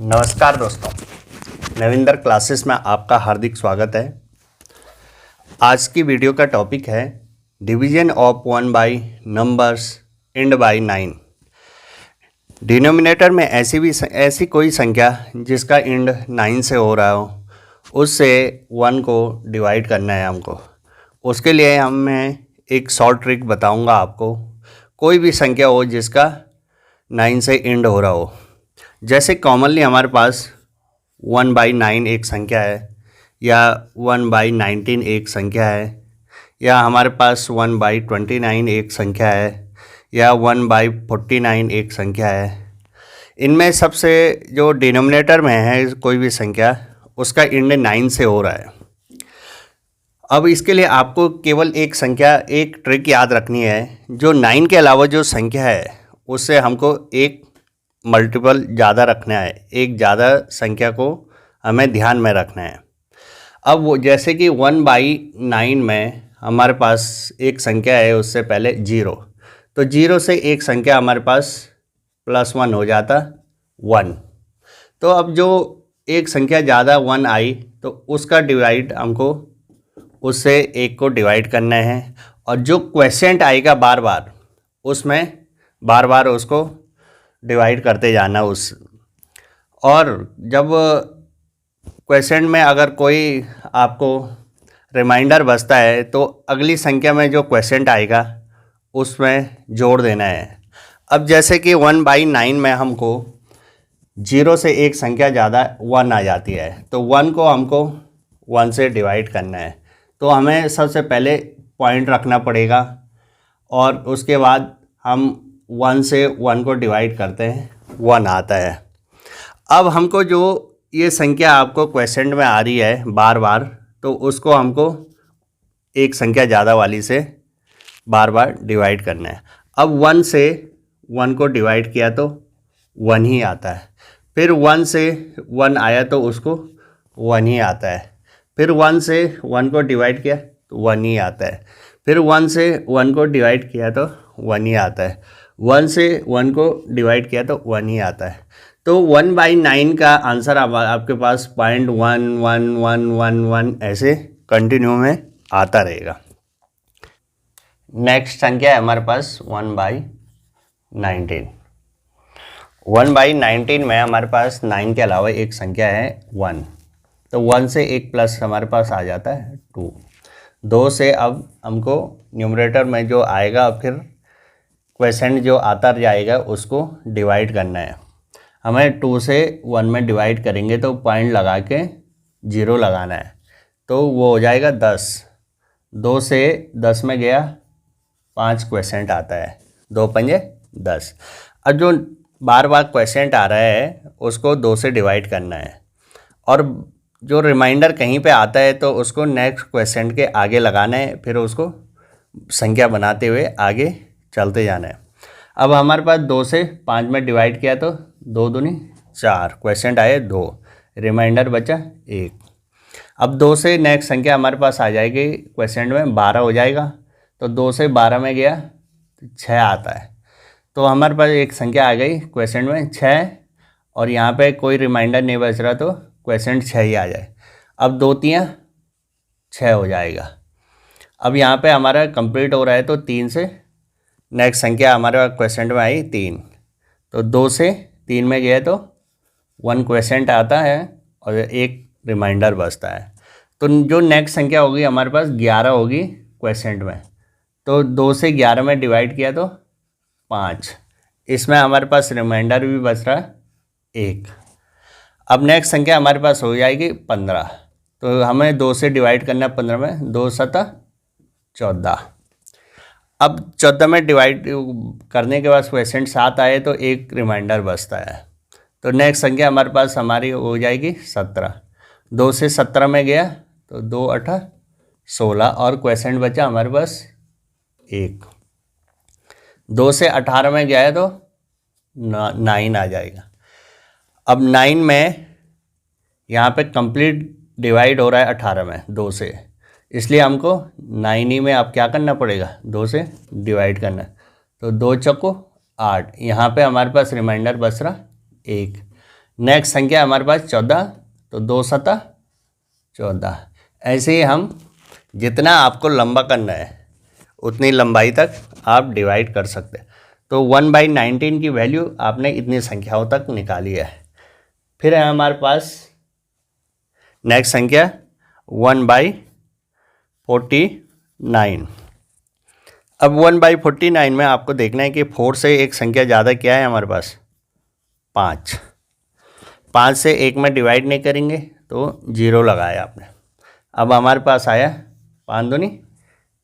नमस्कार दोस्तों, नविंदर क्लासेस में आपका हार्दिक स्वागत है। आज की वीडियो का टॉपिक है division of 1 by numbers and by 9। Denominator में ऐसी कोई संख्या जिसका एंड 9 से हो रहा हो, उससे 1 को डिवाइड करना है हमको। उसके लिए मैं एक शॉर्ट ट्रिक बताऊंगा आपको। कोई भी संख्या हो जिसका 9 से एंड हो रहा हो, जैसे कॉमनली हमारे पास 1/9 एक संख्या है, या 1/19 एक संख्या है, या हमारे पास 1/29 एक संख्या है, या 1/49 एक संख्या है। इनमें सबसे जो डिनोमिनेटर में है कोई भी संख्या, उसका एंड 9 से हो रहा है। अब इसके लिए आपको केवल एक ट्रिक याद रखनी है। जो 9 के अलावा जो संख्या है उससे हमको एक मल्टीपल ज़्यादा रखना है, एक ज़्यादा संख्या को हमें ध्यान में रखना है। अब वो जैसे कि 1/9 में हमारे पास एक संख्या है, उससे पहले 0, तो 0 से एक संख्या हमारे पास +1 हो जाता 1। तो अब जो एक संख्या ज़्यादा 1 आई तो उसका डिवाइड हमको उससे एक को डिवाइड करना है, और जो क्वेश्चन आएगा बार बार उसमें बार बार उसको डिवाइड करते जाना उस। और जब क्वेश्चन में अगर कोई आपको रिमाइंडर बचता है तो अगली संख्या में जो क्वेश्चन आएगा उसमें जोड़ देना है। अब जैसे कि 1/9 में हमको 0 से एक संख्या ज़्यादा 1 आ जाती है, तो 1 को हमको 1 से डिवाइड करना है। तो हमें सबसे पहले पॉइंट रखना पड़ेगा, और उसके बाद हम 1 से 1 को डिवाइड करते हैं, 1 आता है। अब हमको जो ये संख्या आपको क्वेश्चन में आ रही है बार बार, तो उसको हमको एक संख्या ज़्यादा वाली से बार बार डिवाइड करना है। अब 1 से 1 को डिवाइड किया तो 1 ही आता है। फिर 1 से 1 आया तो उसको 1 ही आता है। फिर 1 से 1 को डिवाइड किया तो 1 ही आता है। फिर 1 से 1 को डिवाइड किया तो 1 ही आता है। 1 से 1 को डिवाइड किया तो 1 ही आता है। तो 1/9 का आंसर आपके पास 0.1111 ऐसे कंटिन्यू में आता रहेगा। नेक्स्ट संख्या है हमारे पास 1/19। 1/19 में हमारे पास 9 के अलावा एक संख्या है 1, तो 1 से एक प्लस हमारे पास आ जाता है 2। 2 से अब हमको न्यूमरेटर में जो आएगा, फिर क्वेश्चन जो आता जाएगा उसको डिवाइड करना है। हमें 2 से 1 में डिवाइड करेंगे तो पॉइंट लगा के 0 लगाना है, तो वो हो जाएगा 10। 2 से 10 में गया 5 क्वेश्चन आता है, 2 पंजे 10। अब जो बार बार क्वेश्चन आ रहा है उसको 2 से डिवाइड करना है, और जो रिमाइंडर कहीं पे आता है तो उसको नेक्स्ट क्वेश्चन के आगे लगाना है, फिर उसको संख्या बनाते हुए आगे चलते जाना है। अब हमारे पास 2 से 5 में डिवाइड किया तो 2 दूनी 4 क्वेश्चन आए 2, रिमाइंडर बचा 1। अब 2 से नेक्स्ट संख्या हमारे पास आ जाएगी क्वेश्चन में 12 हो जाएगा, तो 2 से 12 में गया तो 6 आता है। तो हमारे पास एक संख्या आ गई क्वेश्चन में 6, और यहाँ पे कोई रिमाइंडर नहीं बच रहा तो क्वेश्चन 6 ही आ जाए। अब 2 3 6 हो जाएगा। अब यहाँ पे हमारा कंप्लीट हो रहा है, तो 3 से नेक्स्ट संख्या हमारे क्वेश्चन में आई 3, तो 2 से 3 में गया तो 1 क्वेश्चन आता है और एक रिमाइंडर बचता है। तो जो नेक्स्ट संख्या होगी हमारे पास 11 होगी क्वेश्चन में, तो 2 से 11 में डिवाइड किया तो 5, इसमें हमारे पास रिमाइंडर भी बच रहा है 1। अब नेक्स्ट संख्या हमारे पास हो जाएगी 15, तो हमें 2 से डिवाइड करना है 15 में, 2 7 14। अब 14 में डिवाइड करने के बाद क्वेश्चन 7 आए तो एक रिमाइंडर बचता है, तो नेक्स्ट संख्या हमारे पास हमारी हो जाएगी 17। 2 से 17 में गया तो 2 8 16, और क्वेश्चन बचा हमारे पास 1। 2 से 18 में गया है तो 9 आ जाएगा। अब 9 में यहाँ पे कंप्लीट डिवाइड हो रहा है 18 में 2 से, इसलिए हमको 9 ही में अब क्या करना पड़ेगा, 2 से डिवाइड करना है। तो 2 चौको 8, यहाँ पे हमारे पास रिमाइंडर बच रहा 1। नेक्स्ट संख्या हमारे पास 14, तो 2 सता 14। ऐसे ही हम जितना आपको लंबा करना है उतनी लंबाई तक आप डिवाइड कर सकते हैं। तो 1/19 की वैल्यू आपने इतनी संख्याओं तक निकाली है। फिर है हमारे पास नेक्स्ट संख्या 1/49। अब 1/49 में आपको देखना है कि 4 से एक संख्या ज़्यादा क्या है हमारे पास, 5। 5 से 1 में डिवाइड नहीं करेंगे तो 0 लगाया आपने। अब हमारे पास आया 5 दूनी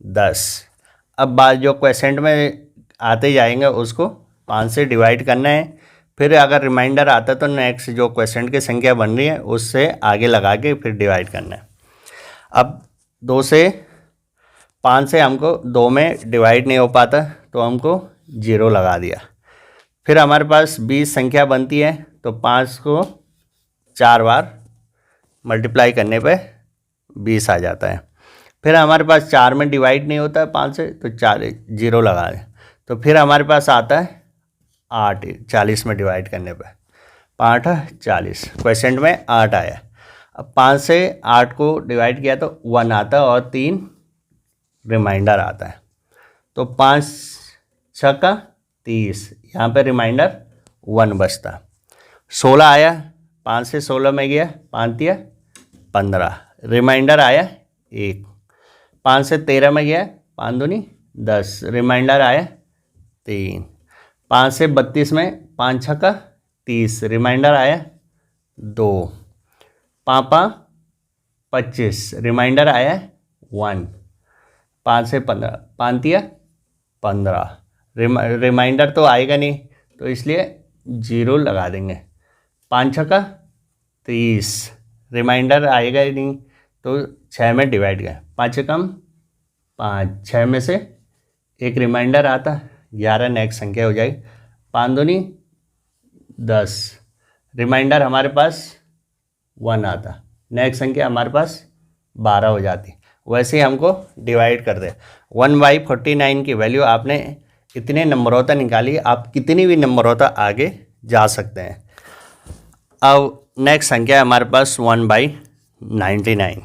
10। अब बाद जो क्वेश्चन में आते जाएंगे उसको 5 से डिवाइड करना है। फिर अगर रिमाइंडर आता है तो नेक्स्ट जो क्वेश्चन की संख्या बन रही है उससे आगे लगा के फिर डिवाइड करना है। अब 2 से 5 से हमको 2 में डिवाइड नहीं हो पाता तो हमको 0 लगा दिया। फिर हमारे पास 20 संख्या बनती है तो 5 को 4 बार मल्टीप्लाई करने पे 20 आ जाता है। फिर हमारे पास 4 में डिवाइड नहीं होता है 5 से तो 4 0 लगा दें। तो फिर हमारे पास आता है 8 40 में डिवाइड करने पे, 5 40। क्वेश्चन में 8 आया। अब 5 से 8 को डिवाइड किया तो 1 आता है और 3 रिमाइंडर आता है। तो 5 6 30, यहाँ पे रिमाइंडर 1 बचता। 16 आया, 5 से 16 में गया, 5 तिया 15, रिमाइंडर आया 1। 5 से 13 में गया, 5 दूनी 10, रिमाइंडर आया 3। 5 से 32 में 5 6 30, रिमाइंडर आया 2। 5 25, रिमाइंडर आया 1। 5 से 15, 5 तिया 15, रिमाइंडर तो आएगा नहीं तो इसलिए 0 लगा देंगे। 5 6 30, रिमाइंडर आएगा ही नहीं तो 6 में डिवाइड किया, 5 कम 5, 6 में से एक रिमाइंडर आता 11, नेक्स्ट संख्या हो जाएगी। 5 दूनी 10, रिमाइंडर हमारे पास 1 आता, नेक्स्ट संख्या हमारे पास 12 हो जाती। वैसे ही हमको डिवाइड कर दे। 1/49 की वैल्यू आपने इतने नंबरों तक निकाली, आप कितनी भी नंबरों तक आगे जा सकते हैं। अब नेक्स्ट संख्या है हमारे पास 1/99।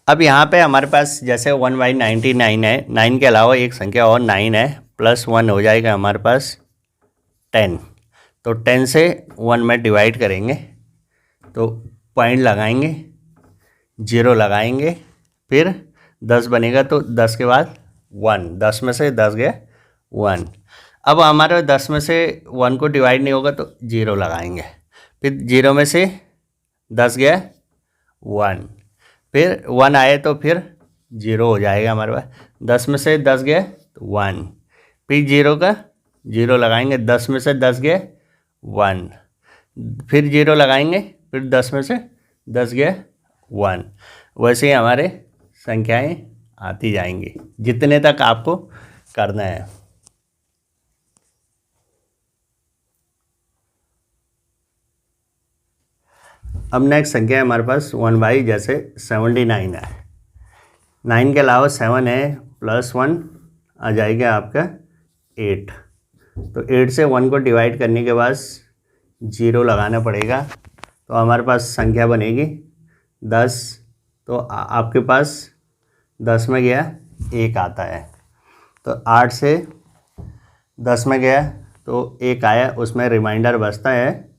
अब यहाँ पे हमारे पास जैसे 1/99 है, 9 के अलावा एक संख्या और 9 है, +1 हो जाएगा हमारे पास 10। तो 10 से 1 में डिवाइड करेंगे तो पॉइंट लगाएंगे, 0 लगाएंगे, फिर 10 बनेगा तो 10 के बाद 1, 10 में से 10 गया 1। अब हमारे 10 में से 1 को डिवाइड नहीं होगा तो 0 लगाएंगे, फिर 0 में से 10 गया 1, फिर 1 आए तो फिर 0 हो जाएगा हमारे पास। 10 में से 10 गया तो 1, फिर 0 का 0 लगाएंगे, 10 में से 10 गया 1, फिर 0 लगाएंगे, फिर 10 में से 10 गया 1। वैसे ही हमारे संख्याएं आती जाएंगी जितने तक आपको करना है। अब नेक्स्ट संख्या है हमारे पास 1 जैसे 79 है, 9 के अलावा 7 है, +1 आ जाएगा आपका 8। तो 8 से 1 को डिवाइड करने के बाद 0 लगाना पड़ेगा तो हमारे पास संख्या बनेगी 10। तो आपके पास 10 में गया 1 आता है, तो 8 से 10 में गया तो 1 आया, उसमें रिमाइंडर बचता है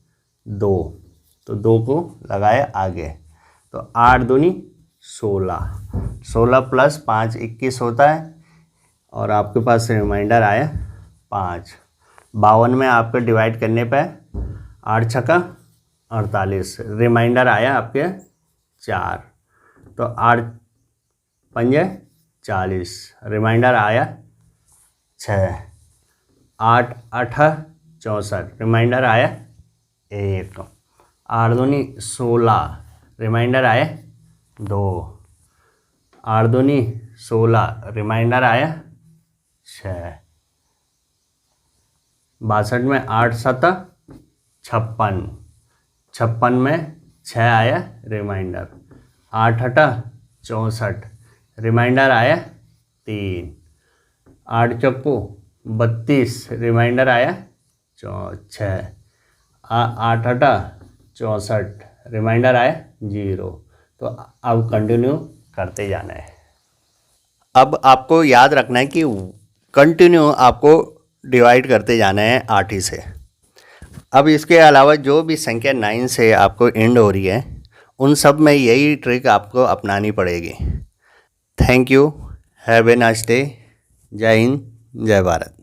2, तो 2 को लगाया आगे। तो 8 दूनी 16, 16 + 5 21 होता है और आपके पास रिमाइंडर आया 5। 52 में आपके डिवाइड करने पे 8 6 48, रिमाइंडर आया आपके 4। तो 8 5 40, रिमाइंडर आया 6। 8 8 64, रिमाइंडर आया 1। 8 दूनी 16, रिमाइंडर आया 2। 8 दूनी 16, रिमाइंडर आया 6। 62 में 8 7 56, 56 में 6 आया रिमाइंडर। 8 8 64, रिमाइंडर आया 3। 8 चौको 32, रिमाइंडर आया 6। 8 8 64, रिमाइंडर आए 0। तो अब कंटिन्यू करते जाना है। अब आपको याद रखना है कि कंटिन्यू आपको डिवाइड करते जाना है 8 ही से। अब इसके अलावा जो भी संख्या 9 से आपको एंड हो रही है, उन सब में यही ट्रिक आपको अपनानी पड़ेगी। Thank you, have a nice day. जय हिंद, जय भारत।